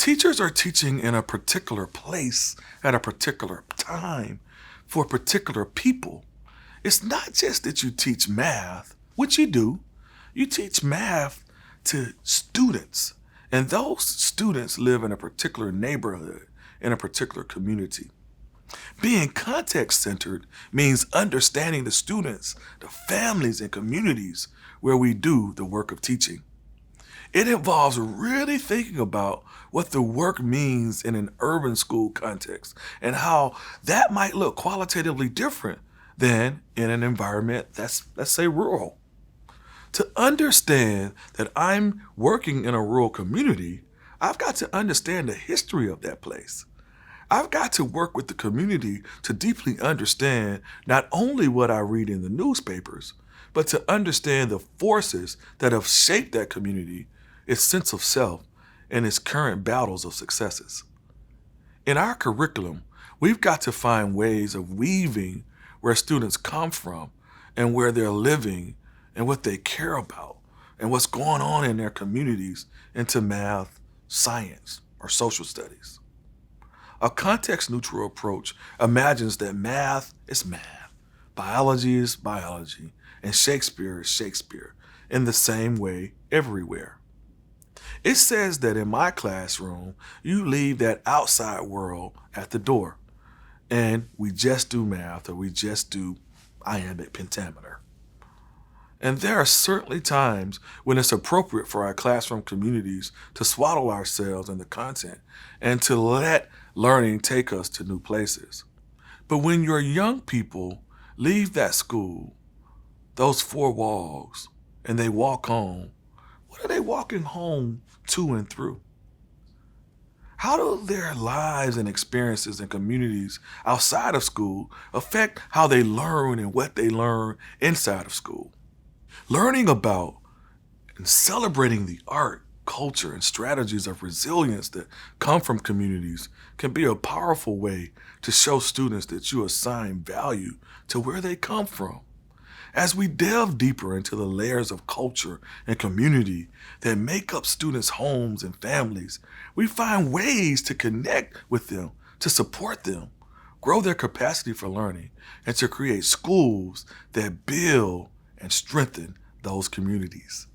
Teachers are teaching in a particular place at a particular time for particular people. It's not just that you teach math, which you do. You teach math to students, and those students live in a particular neighborhood, in a particular community. Being context-centered means understanding the students, the families, and communities where we do the work of teaching. It involves really thinking about what the work means in an urban school context and how that might look qualitatively different than in an environment that's, let's say, rural. To understand that I'm working in a rural community, I've got to understand the history of that place. I've got to work with the community to deeply understand not only what I read in the newspapers, but to understand the forces that have shaped that community, its sense of self, and its current battles of successes. In our curriculum, we've got to find ways of weaving where students come from and where they're living and what they care about and what's going on in their communities into math, science, or social studies. A context-neutral approach imagines that math is math, biology is biology, and Shakespeare is Shakespeare in the same way everywhere. It says that in my classroom, you leave that outside world at the door, and we just do math or we just do iambic pentameter. And there are certainly times when it's appropriate for our classroom communities to swaddle ourselves in the content and to let learning take us to new places. But when your young people leave that school, those four walls, and they walk home, what are they walking home to and through? How do their lives and experiences and communities outside of school affect how they learn and what they learn inside of school? Learning about and celebrating the art, culture, and strategies of resilience that come from communities can be a powerful way to show students that you assign value to where they come from. As we delve deeper into the layers of culture and community that make up students' homes and families, we find ways to connect with them, to support them, grow their capacity for learning, and to create schools that build and strengthen those communities.